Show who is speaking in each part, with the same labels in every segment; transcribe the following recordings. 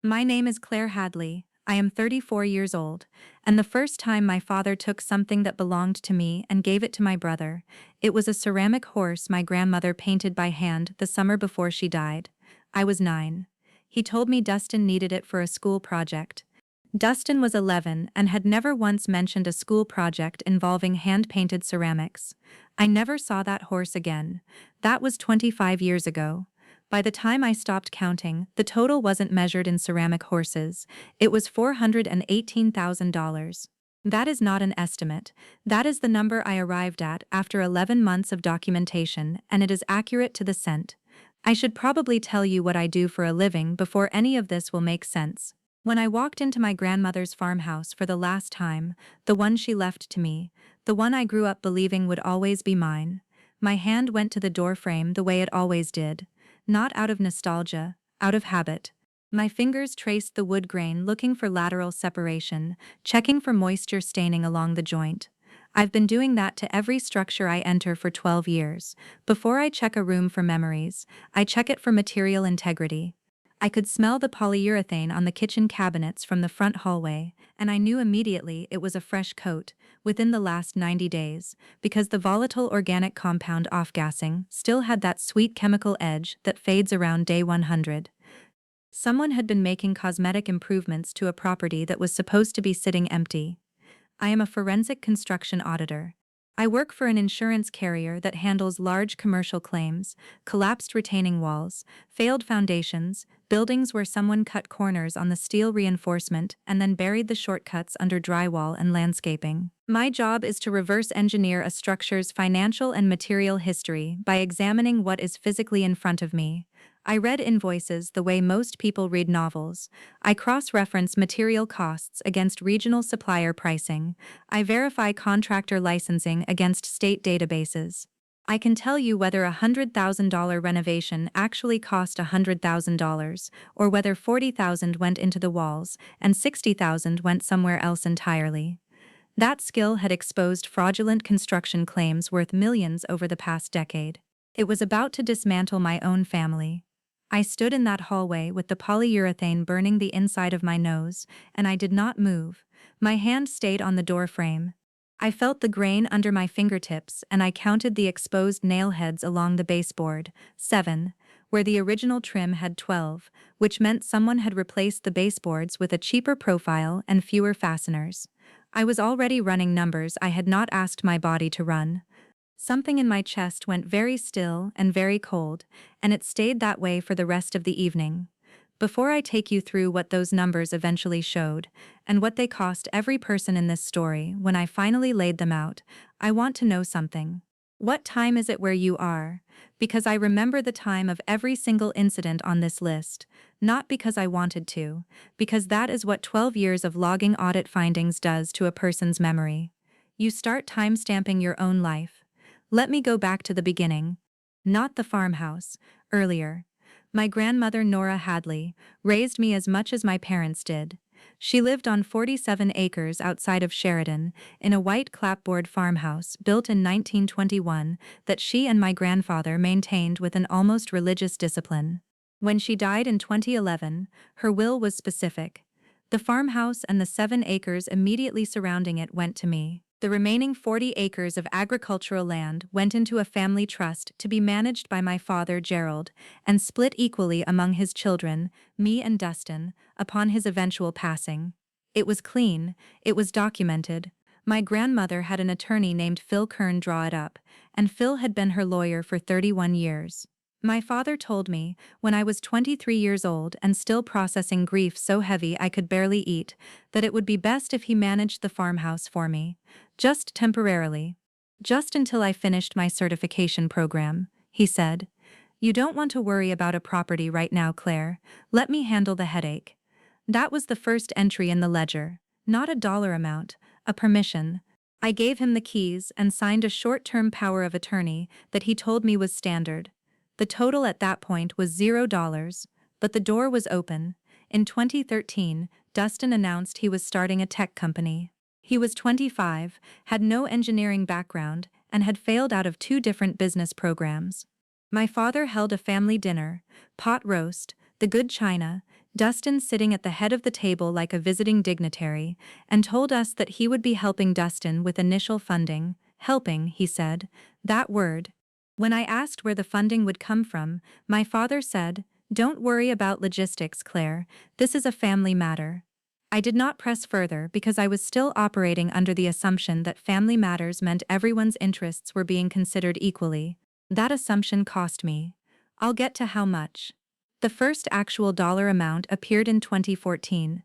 Speaker 1: My name is Claire Hadley. I am 34 years old, and the first time my father took something that belonged to me and gave it to my brother, it was a ceramic horse my grandmother painted by hand the summer before she died. I was 9. He told me Dustin needed it for a school project. Dustin was 11 and had never once mentioned a school project involving hand-painted ceramics. I never saw that horse again. That was 25 years ago. By the time I stopped counting, the total wasn't measured in ceramic horses. It was $418,000. That is not an estimate. That is the number I arrived at after 11 months of documentation, and it is accurate to the cent. I should probably tell you what I do for a living before any of this will make sense. When I walked into my grandmother's farmhouse for the last time, the one she left to me, the one I grew up believing would always be mine, my hand went to the doorframe the way it always did. Not out of nostalgia, out of habit. My fingers traced the wood grain looking for lateral separation, checking for moisture staining along the joint. I've been doing that to every structure I enter for 12 years. Before I check a room for memories, I check it for material integrity. I could smell the polyurethane on the kitchen cabinets from the front hallway, and I knew immediately it was a fresh coat, within the last 90 days, because the volatile organic compound off-gassing still had that sweet chemical edge that fades around day 100. Someone had been making cosmetic improvements to a property that was supposed to be sitting empty. I am a forensic construction auditor. I work for an insurance carrier that handles large commercial claims, collapsed retaining walls, failed foundations, buildings where someone cut corners on the steel reinforcement and then buried the shortcuts under drywall and landscaping. My job is to reverse engineer a structure's financial and material history by examining what is physically in front of me. I read invoices the way most people read novels. I cross-reference material costs against regional supplier pricing. I verify contractor licensing against state databases. I can tell you whether a $100,000 renovation actually cost $100,000, or whether $40,000 went into the walls and $60,000 went somewhere else entirely. That skill had exposed fraudulent construction claims worth millions over the past decade. It was about to dismantle my own family. I stood in that hallway with the polyurethane burning the inside of my nose, and I did not move. My hand stayed on the door frame. I felt the grain under my fingertips and I counted the exposed nail heads along the baseboard, 7, where the original trim had 12, which meant someone had replaced the baseboards with a cheaper profile and fewer fasteners. I was already running numbers I had not asked my body to run. Something in my chest went very still and very cold, and it stayed that way for the rest of the evening. Before I take you through what those numbers eventually showed, and what they cost every person in this story when I finally laid them out, I want to know something. What time is it where you are? Because I remember the time of every single incident on this list, not because I wanted to, because that is what 12 years of logging audit findings does to a person's memory. You start time-stamping your own life. Let me go back to the beginning. Not the farmhouse, earlier. My grandmother Nora Hadley raised me as much as my parents did. She lived on 47 acres outside of Sheridan, in a white clapboard farmhouse built in 1921 that she and my grandfather maintained with an almost religious discipline. When she died in 2011, her will was specific. The farmhouse and the 7 acres immediately surrounding it went to me. The remaining 40 acres of agricultural land went into a family trust to be managed by my father Gerald and split equally among his children, me and Dustin, upon his eventual passing. It was clean, it was documented. My grandmother had an attorney named Phil Kern draw it up, and Phil had been her lawyer for 31 years. My father told me, when I was 23 years old and still processing grief so heavy I could barely eat, that it would be best if he managed the farmhouse for me. Just temporarily. Just until I finished my certification program, he said. You don't want to worry about a property right now, Claire. Let me handle the headache. That was the first entry in the ledger. Not a dollar amount, a permission. I gave him the keys and signed a short-term power of attorney that he told me was standard. The total at that point was $0, but the door was open. In 2013, Dustin announced he was starting a tech company. He was 25, had no engineering background, and had failed out of 2 different business programs. My father held a family dinner, pot roast, the good china, Dustin sitting at the head of the table like a visiting dignitary, and told us that he would be helping Dustin with initial funding. Helping, he said. That word. When I asked where the funding would come from, my father said, "Don't worry about logistics, Claire. This is a family matter." I did not press further because I was still operating under the assumption that family matters meant everyone's interests were being considered equally. That assumption cost me. I'll get to how much. The first actual dollar amount appeared in 2014.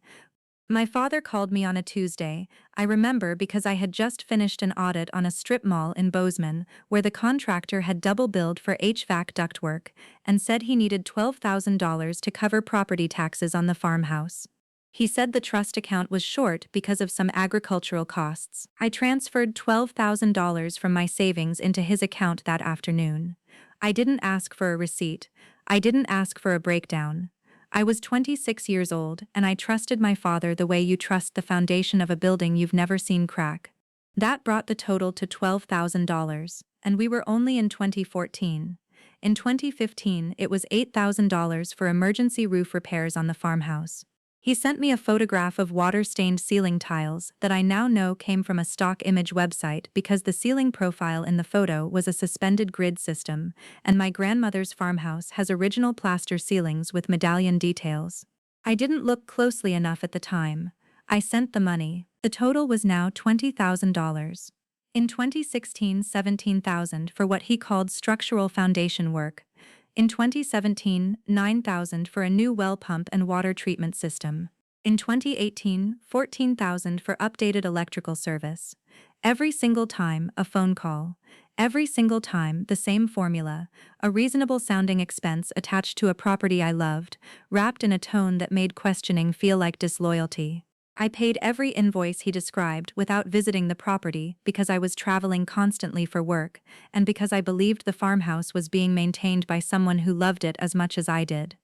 Speaker 1: My father called me on a Tuesday, I remember, because I had just finished an audit on a strip mall in Bozeman, where the contractor had double billed for HVAC ductwork, and said he needed $12,000 to cover property taxes on the farmhouse. He said the trust account was short because of some agricultural costs. I transferred $12,000 from my savings into his account that afternoon. I didn't ask for a receipt. I didn't ask for a breakdown. I was 26 years old, and I trusted my father the way you trust the foundation of a building you've never seen crack. That brought the total to $12,000, and we were only in 2014. In 2015, it was $8,000 for emergency roof repairs on the farmhouse. He sent me a photograph of water-stained ceiling tiles that I now know came from a stock image website because the ceiling profile in the photo was a suspended grid system, and my grandmother's farmhouse has original plaster ceilings with medallion details. I didn't look closely enough at the time. I sent the money. The total was now $20,000. In 2016, $17,000 for what he called structural foundation work. In 2017, $9,000 for a new well pump and water treatment system. In 2018, $14,000 for updated electrical service. Every single time, a phone call. Every single time, the same formula, a reasonable sounding expense attached to a property I loved, wrapped in a tone that made questioning feel like disloyalty. I paid every invoice he described without visiting the property because I was traveling constantly for work, and because I believed the farmhouse was being maintained by someone who loved it as much as I did.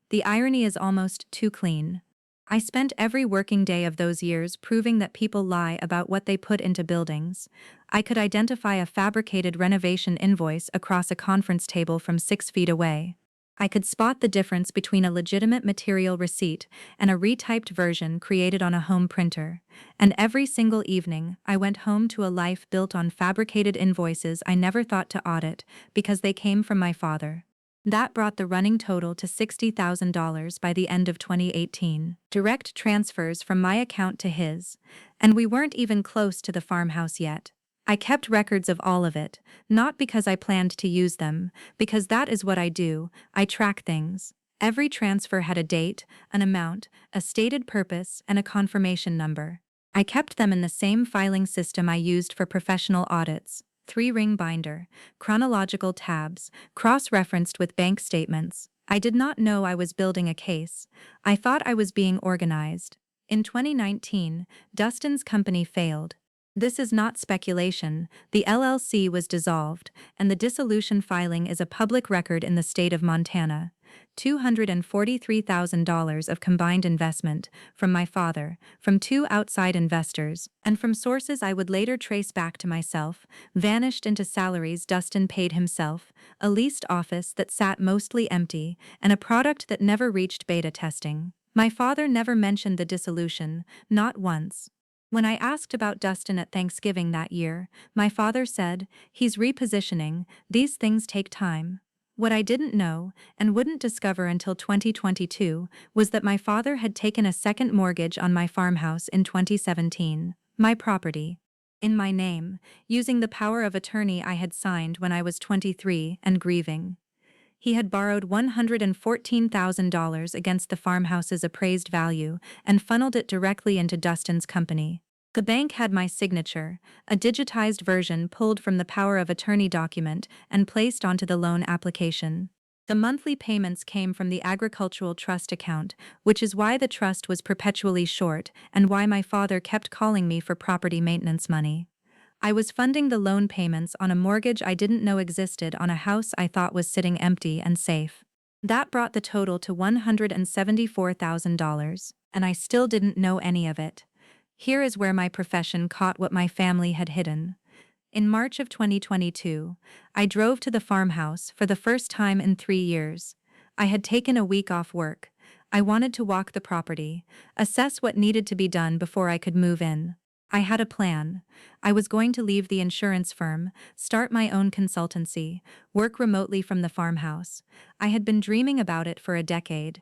Speaker 1: The irony is almost too clean. I spent every working day of those years proving that people lie about what they put into buildings. I could identify a fabricated renovation invoice across a conference table from 6 feet away. I could spot the difference between a legitimate material receipt and a retyped version created on a home printer. And every single evening, I went home to a life built on fabricated invoices I never thought to audit because they came from my father. That brought the running total to $60,000 by the end of 2018. Direct transfers from my account to his. And we weren't even close to the farmhouse yet. I kept records of all of it, not because I planned to use them, because that is what I do. I track things. Every transfer had a date, an amount, a stated purpose, and a confirmation number. I kept them in the same filing system I used for professional audits. 3-ring binder, chronological tabs, cross-referenced with bank statements. I did not know I was building a case. I thought I was being organized. In 2019, Dustin's company failed. This is not speculation. The LLC was dissolved, and the dissolution filing is a public record in the state of Montana. $243,000 of combined investment, from my father, from 2 outside investors, and from sources I would later trace back to myself, vanished into salaries Dustin paid himself, a leased office that sat mostly empty, and a product that never reached beta testing. My father never mentioned the dissolution, not once. When I asked about Dustin at Thanksgiving that year, my father said, "He's repositioning, these things take time." What I didn't know, and wouldn't discover until 2022, was that my father had taken a second mortgage on my farmhouse in 2017, my property, in my name, using the power of attorney I had signed when I was 23 and grieving. He had borrowed $114,000 against the farmhouse's appraised value and funneled it directly into Dustin's company. The bank had my signature, a digitized version pulled from the power of attorney document and placed onto the loan application. The monthly payments came from the agricultural trust account, which is why the trust was perpetually short and why my father kept calling me for property maintenance money. I was funding the loan payments on a mortgage I didn't know existed on a house I thought was sitting empty and safe. That brought the total to $174,000, and I still didn't know any of it. Here is where my profession caught what my family had hidden. In March of 2022, I drove to the farmhouse for the first time in 3 years. I had taken a week off work. I wanted to walk the property, assess what needed to be done before I could move in. I had a plan. I was going to leave the insurance firm, start my own consultancy, work remotely from the farmhouse. I had been dreaming about it for a decade.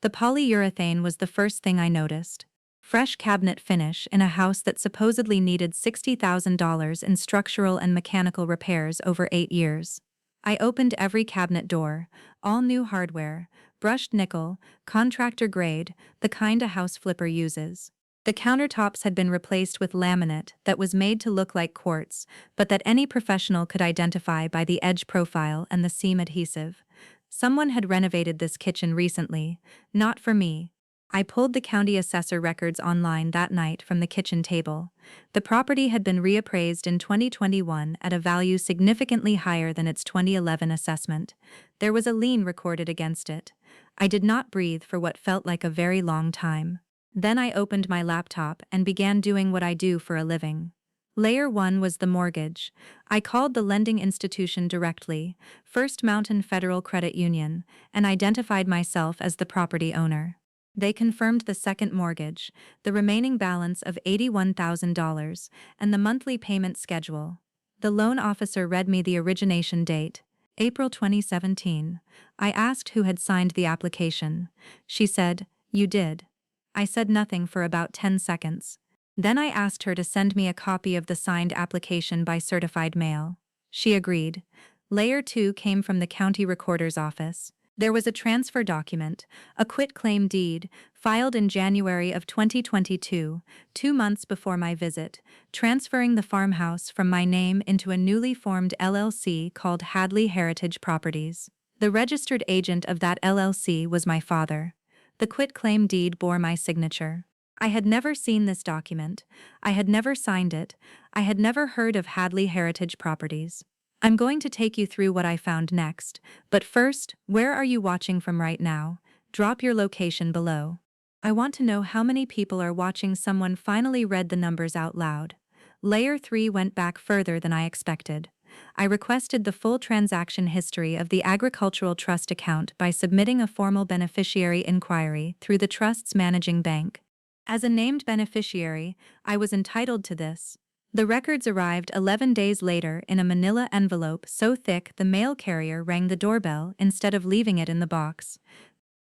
Speaker 1: The polyurethane was the first thing I noticed. Fresh cabinet finish in a house that supposedly needed $60,000 in structural and mechanical repairs over 8 years. I opened every cabinet door, all new hardware, brushed nickel, contractor grade, the kind a house flipper uses. The countertops had been replaced with laminate that was made to look like quartz, but that any professional could identify by the edge profile and the seam adhesive. Someone had renovated this kitchen recently, not for me. I pulled the county assessor records online that night from the kitchen table. The property had been reappraised in 2021 at a value significantly higher than its 2011 assessment. There was a lien recorded against it. I did not breathe for what felt like a very long time. Then I opened my laptop and began doing what I do for a living. Layer 1 was the mortgage. I called the lending institution directly, First Mountain Federal Credit Union, and identified myself as the property owner. They confirmed the second mortgage, the remaining balance of $81,000, and the monthly payment schedule. The loan officer read me the origination date, April 2017. I asked who had signed the application. She said, "You did." I said nothing for about 10 seconds. Then I asked her to send me a copy of the signed application by certified mail. She agreed. Layer 2 came from the county recorder's office. There was a transfer document, a quitclaim deed, filed in January of 2022, 2 months before my visit, transferring the farmhouse from my name into a newly formed LLC called Hadley Heritage Properties. The registered agent of that LLC was my father. The quitclaim deed bore my signature. I had never seen this document. I had never signed it. I had never heard of Hadley Heritage Properties. I'm going to take you through what I found next, but first, where are you watching from right now? Drop your location below. I want to know how many people are watching. Someone finally read the numbers out loud. Layer 3 went back further than I expected. I requested the full transaction history of the agricultural trust account by submitting a formal beneficiary inquiry through the trust's managing bank. As a named beneficiary, I was entitled to this. The records arrived 11 days later in a manila envelope so thick the mail carrier rang the doorbell instead of leaving it in the box.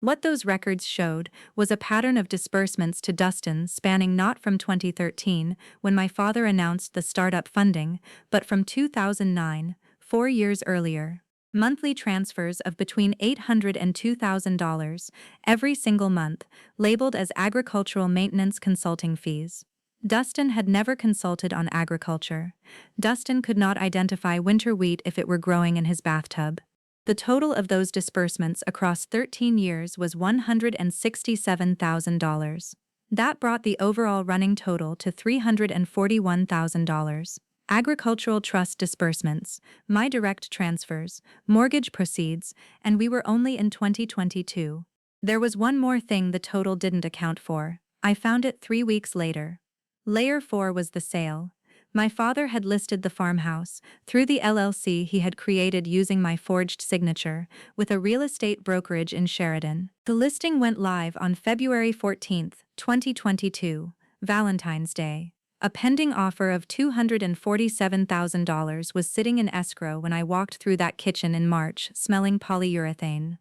Speaker 1: What those records showed was a pattern of disbursements to Dustin spanning not from 2013, when my father announced the startup funding, but from 2009, 4 years earlier. Monthly transfers of between $800 and $2,000 every single month, labeled as agricultural maintenance consulting fees. Dustin had never consulted on agriculture. Dustin could not identify winter wheat if it were growing in his bathtub. The total of those disbursements across 13 years was $167,000. That brought the overall running total to $341,000. Agricultural trust disbursements, my direct transfers, mortgage proceeds, and we were only in 2022. There was one more thing the total didn't account for. I found it 3 weeks later. Layer 4 was the sale. My father had listed the farmhouse, through the LLC he had created using my forged signature, with a real estate brokerage in Sheridan. The listing went live on February 14, 2022, Valentine's Day. A pending offer of $247,000 was sitting in escrow when I walked through that kitchen in March, smelling polyurethane.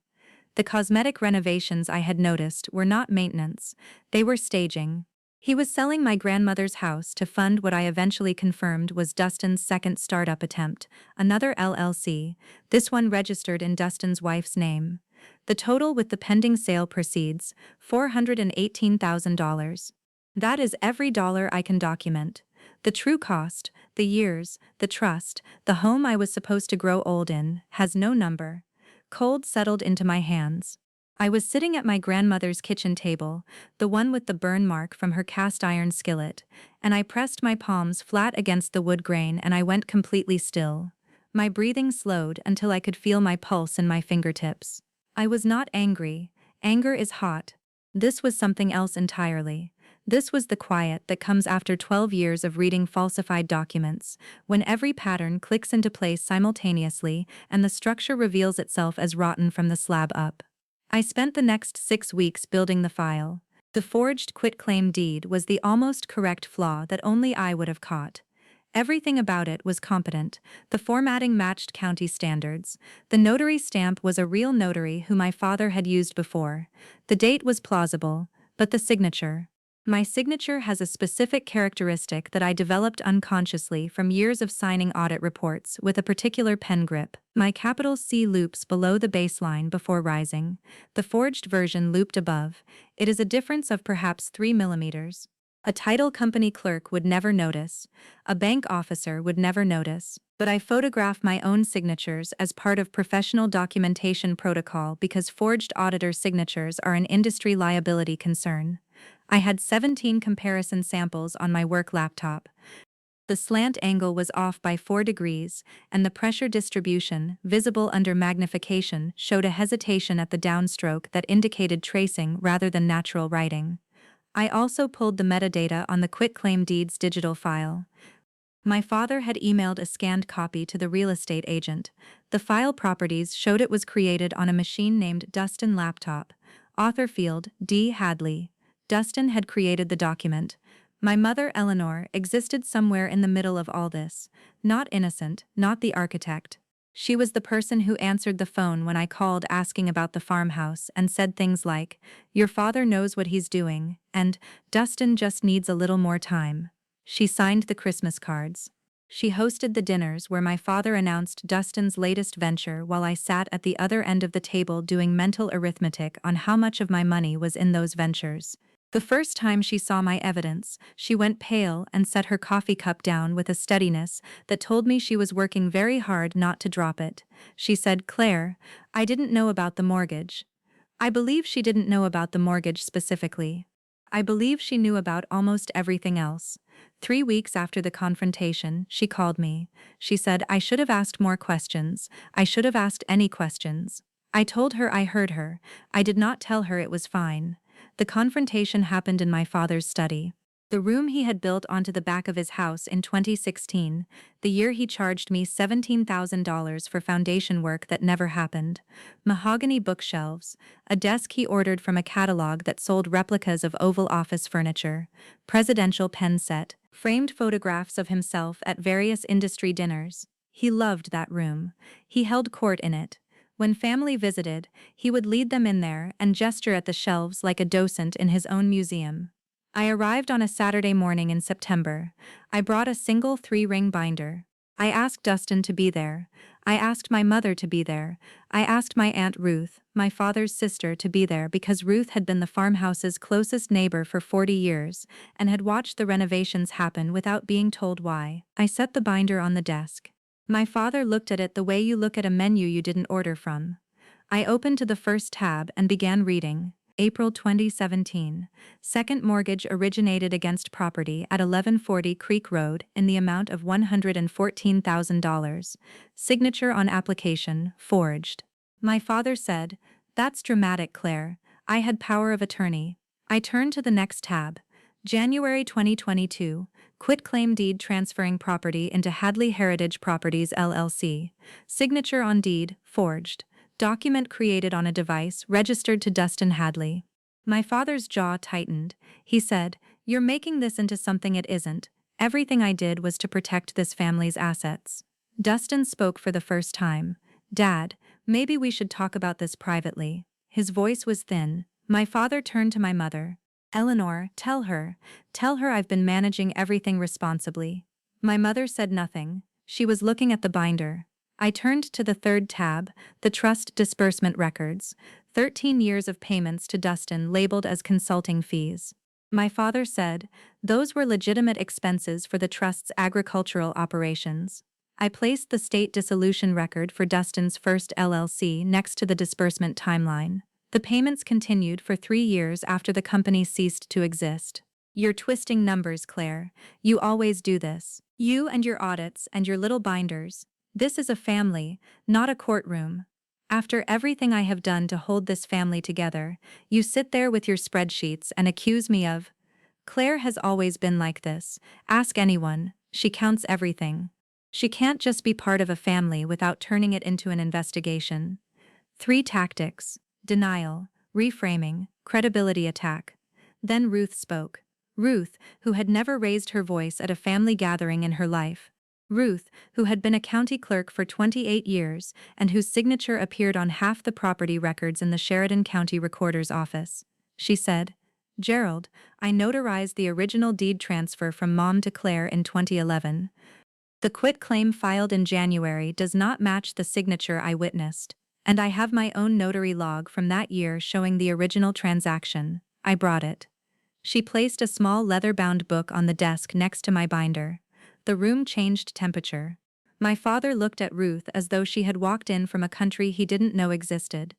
Speaker 1: The cosmetic renovations I had noticed were not maintenance, they were staging. He was selling my grandmother's house to fund what I eventually confirmed was Dustin's second startup attempt, another LLC, this one registered in Dustin's wife's name. The total with the pending sale proceeds, $418,000. That is every dollar I can document. The true cost, the years, the trust, the home I was supposed to grow old in, has no number. Cold settled into my hands. I was sitting at my grandmother's kitchen table, the one with the burn mark from her cast iron skillet, and I pressed my palms flat against the wood grain and I went completely still. My breathing slowed until I could feel my pulse in my fingertips. I was not angry. Anger is hot. This was something else entirely. This was the quiet that comes after 12 years of reading falsified documents, when every pattern clicks into place simultaneously and the structure reveals itself as rotten from the slab up. I spent the next 6 weeks building the file. The forged quitclaim deed was the almost correct flaw that only I would have caught. Everything about it was competent. The formatting matched county standards. The notary stamp was a real notary who my father had used before. The date was plausible, but the signature. My signature has a specific characteristic that I developed unconsciously from years of signing audit reports with a particular pen grip. My capital C loops below the baseline before rising. The forged version looped above. It is a difference of perhaps 3 millimeters. A title company clerk would never notice. A bank officer would never notice. But I photograph my own signatures as part of professional documentation protocol because forged auditor signatures are an industry liability concern. I had 17 comparison samples on my work laptop. The slant angle was off by 4 degrees, and the pressure distribution, visible under magnification, showed a hesitation at the downstroke that indicated tracing rather than natural writing. I also pulled the metadata on the quitclaim deeds digital file. My father had emailed a scanned copy to the real estate agent. The file properties showed it was created on a machine named Dustin Laptop. Author field, D. Hadley. Dustin had created the document. My mother, Eleanor, existed somewhere in the middle of all this. Not innocent, not the architect. She was the person who answered the phone when I called asking about the farmhouse and said things like, "Your father knows what he's doing," and "Dustin just needs a little more time." She signed the Christmas cards. She hosted the dinners where my father announced Dustin's latest venture while I sat at the other end of the table doing mental arithmetic on how much of my money was in those ventures. The first time she saw my evidence, she went pale and set her coffee cup down with a steadiness that told me she was working very hard not to drop it. She said, "Claire, I didn't know about the mortgage." I believe she didn't know about the mortgage specifically. I believe she knew about almost everything else. 3 weeks after the confrontation, she called me. She said, "I should have asked more questions. I should have asked any questions." I told her I heard her. I did not tell her it was fine. The confrontation happened in my father's study. The room he had built onto the back of his house in 2016, the year he charged me $17,000 for foundation work that never happened. Mahogany bookshelves, a desk he ordered from a catalog that sold replicas of Oval Office furniture, presidential pen set, framed photographs of himself at various industry dinners. He loved that room. He held court in it. When family visited, he would lead them in there and gesture at the shelves like a docent in his own museum. I arrived on a Saturday morning in September. I brought a single 3-ring binder. I asked Dustin to be there. I asked my mother to be there. I asked my Aunt Ruth, my father's sister, to be there because Ruth had been the farmhouse's closest neighbor for 40 years and had watched the renovations happen without being told why. I set the binder on the desk. My father looked at it the way you look at a menu you didn't order from. I opened to the first tab and began reading. April 2017. Second mortgage originated against property at 1140 Creek Road in the amount of $114,000. Signature on application, forged. My father said, "That's dramatic, Claire. I had power of attorney." I turned to the next tab. January 2022. Quitclaim deed transferring property into Hadley Heritage Properties LLC. Signature on deed, forged. Document created on a device registered to Dustin Hadley. My father's jaw tightened. He said, "You're making this into something it isn't. Everything I did was to protect this family's assets." Dustin spoke for the first time. "Dad, maybe we should talk about this privately." His voice was thin. My father turned to my mother. "Eleanor, tell her I've been managing everything responsibly." My mother said nothing. She was looking at the binder. I turned to the third tab, the trust disbursement records, 13 years of payments to Dustin labeled as consulting fees. My father said, "Those were legitimate expenses for the trust's agricultural operations." I placed the state dissolution record for Dustin's first LLC next to the disbursement timeline. The payments continued for 3 years after the company ceased to exist. "You're twisting numbers, Claire. You always do this. You and your audits and your little binders. This is a family, not a courtroom. After everything I have done to hold this family together, you sit there with your spreadsheets and accuse me of..." Claire has always been like this. Ask anyone. She counts everything. She can't just be part of a family without turning it into an investigation. 3 tactics. Denial. Reframing, credibility attack. Then Ruth spoke. Ruth, who had never raised her voice at a family gathering in her life. Ruth, who had been a county clerk for 28 years and whose signature appeared on half the property records in the Sheridan County Recorder's office. She said, "Gerald, I notarized the original deed transfer from Mom to Claire in 2011. The quitclaim filed in January does not match the signature I witnessed, and I have my own notary log from that year showing the original transaction. I brought it." She placed a small leather-bound book on the desk next to my binder. The room changed temperature. My father looked at Ruth as though she had walked in from a country he didn't know existed.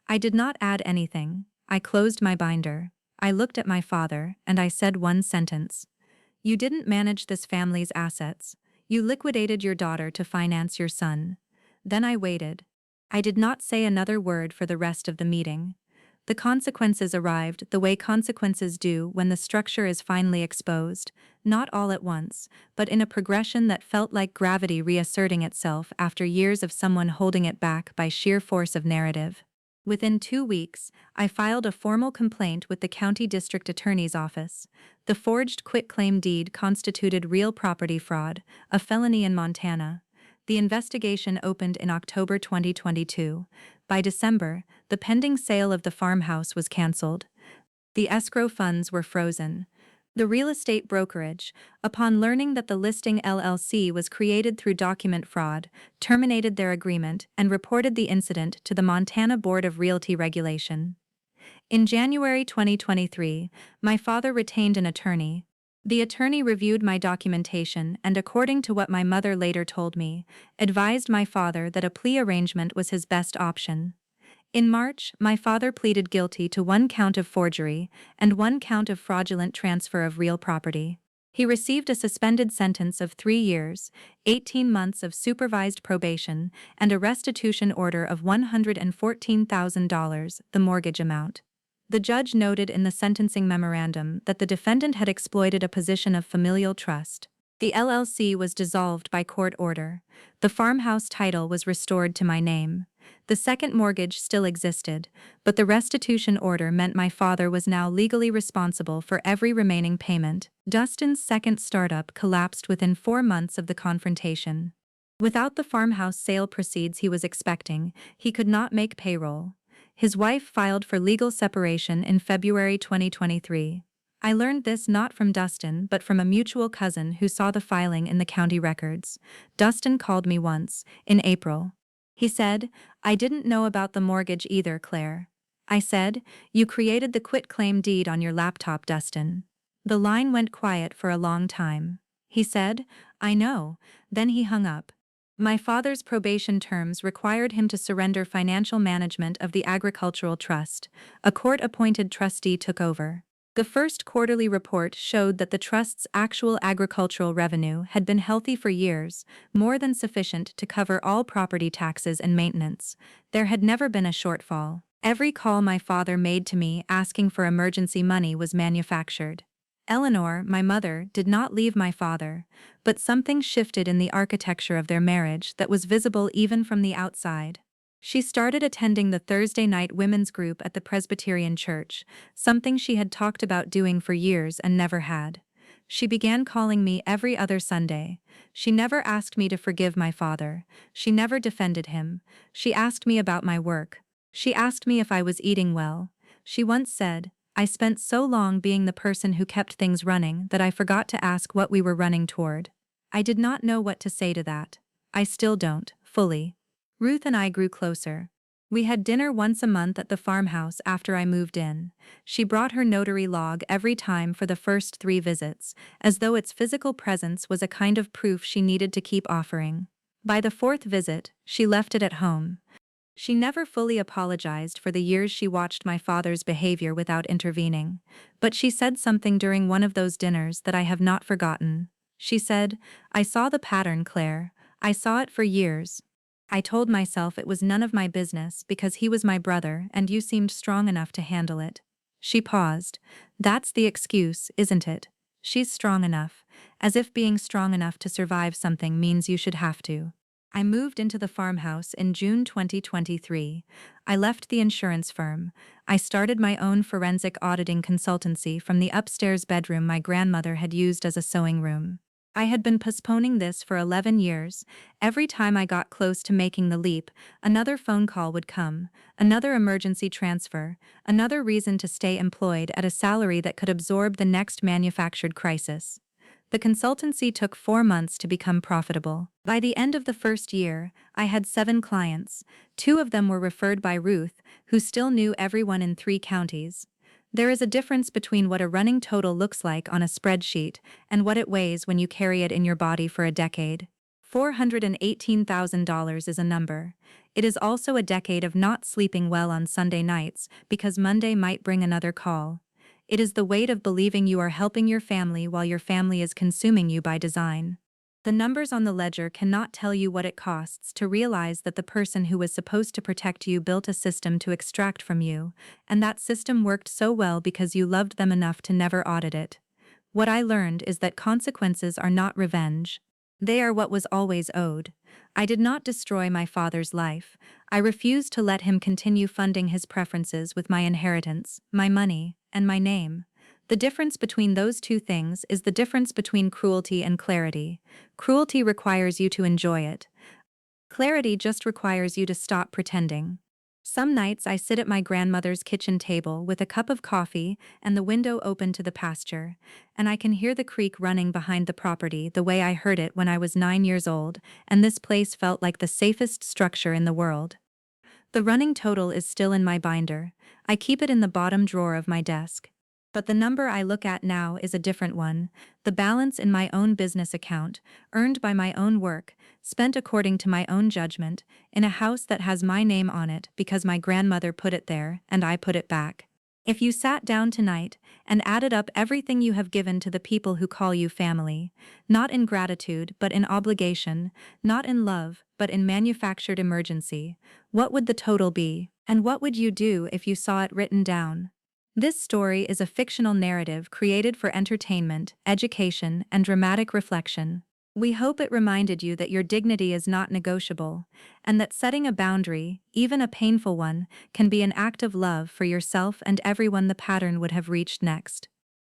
Speaker 1: I did not add anything. I closed my binder. I looked at my father, and I said one sentence. "You didn't manage this family's assets. You liquidated your daughter to finance your son." Then I waited. I did not say another word for the rest of the meeting. The consequences arrived the way consequences do when the structure is finally exposed, not all at once, but in a progression that felt like gravity reasserting itself after years of someone holding it back by sheer force of narrative. Within 2 weeks, I filed a formal complaint with the county district attorney's office. The forged quitclaim deed constituted real property fraud, a felony in Montana. The investigation opened in October 2022. By December, the pending sale of the farmhouse was canceled. The escrow funds were frozen. The real estate brokerage, upon learning that the listing LLC was created through document fraud, terminated their agreement and reported the incident to the Montana Board of Realty Regulation. In January 2023, my father retained an attorney. The attorney reviewed my documentation and, according to what my mother later told me, advised my father that a plea arrangement was his best option. In March, my father pleaded guilty to 1 count of forgery and 1 count of fraudulent transfer of real property. He received a suspended sentence of 3 years, 18 months of supervised probation, and a restitution order of $114,000, the mortgage amount. The judge noted in the sentencing memorandum that the defendant had exploited a position of familial trust. The LLC was dissolved by court order. The farmhouse title was restored to my name. The second mortgage still existed, but the restitution order meant my father was now legally responsible for every remaining payment. Dustin's second startup collapsed within 4 months of the confrontation. Without the farmhouse sale proceeds he was expecting, he could not make payroll. His wife filed for legal separation in February 2023. I learned this not from Dustin but from a mutual cousin who saw the filing in the county records. Dustin called me once, in April. He said, "I didn't know about the mortgage either, Claire." I said, "You created the quitclaim deed on your laptop, Dustin." The line went quiet for a long time. He said, "I know," then he hung up. My father's probation terms required him to surrender financial management of the agricultural trust. A court-appointed trustee took over. The first quarterly report showed that the trust's actual agricultural revenue had been healthy for years, more than sufficient to cover all property taxes and maintenance. There had never been a shortfall. Every call my father made to me asking for emergency money was manufactured. Eleanor, my mother, did not leave my father, but something shifted in the architecture of their marriage that was visible even from the outside. She started attending the Thursday night women's group at the Presbyterian Church, something she had talked about doing for years and never had. She began calling me every other Sunday. She never asked me to forgive my father. She never defended him. She asked me about my work. She asked me if I was eating well. She once said, "I spent so long being the person who kept things running that I forgot to ask what we were running toward." I did not know what to say to that. I still don't, fully. Ruth and I grew closer. We had dinner once a month at the farmhouse after I moved in. She brought her notary log every time for the first 3 visits, as though its physical presence was a kind of proof she needed to keep offering. By the 4th visit, she left it at home. She never fully apologized for the years she watched my father's behavior without intervening, but she said something during one of those dinners that I have not forgotten. She said, "I saw the pattern, Claire. I saw it for years. I told myself it was none of my business because he was my brother and you seemed strong enough to handle it." She paused. "That's the excuse, isn't it? She's strong enough, as if being strong enough to survive something means you should have to." I moved into the farmhouse in June 2023. I left the insurance firm. I started my own forensic auditing consultancy from the upstairs bedroom my grandmother had used as a sewing room. I had been postponing this for 11 years. Every time I got close to making the leap, another phone call would come, another emergency transfer, another reason to stay employed at a salary that could absorb the next manufactured crisis. The consultancy took 4 months to become profitable. By the end of the first year, I had 7 clients. 2 of them were referred by Ruth, who still knew everyone in 3 counties. There is a difference between what a running total looks like on a spreadsheet and what it weighs when you carry it in your body for a decade. $418,000 is a number. It is also a decade of not sleeping well on Sunday nights because Monday might bring another call. It is the weight of believing you are helping your family while your family is consuming you by design. The numbers on the ledger cannot tell you what it costs to realize that the person who was supposed to protect you built a system to extract from you, and that system worked so well because you loved them enough to never audit it. What I learned is that consequences are not revenge. They are what was always owed. I did not destroy my father's life. I refused to let him continue funding his preferences with my inheritance, my money, and my name. The difference between those two things is the difference between cruelty and clarity. Cruelty requires you to enjoy it. Clarity just requires you to stop pretending. Some nights I sit at my grandmother's kitchen table with a cup of coffee and the window open to the pasture, and I can hear the creek running behind the property the way I heard it when I was 9 years old, and this place felt like the safest structure in the world. The running total is still in my binder. I keep it in the bottom drawer of my desk. But the number I look at now is a different one, the balance in my own business account, earned by my own work, spent according to my own judgment, in a house that has my name on it because my grandmother put it there and I put it back. If you sat down tonight and added up everything you have given to the people who call you family, not in gratitude but in obligation, not in love but in manufactured emergency, what would the total be, and what would you do if you saw it written down? This story is a fictional narrative created for entertainment, education, and dramatic reflection. We hope it reminded you that your dignity is not negotiable, and that setting a boundary, even a painful one, can be an act of love for yourself and everyone the pattern would have reached next.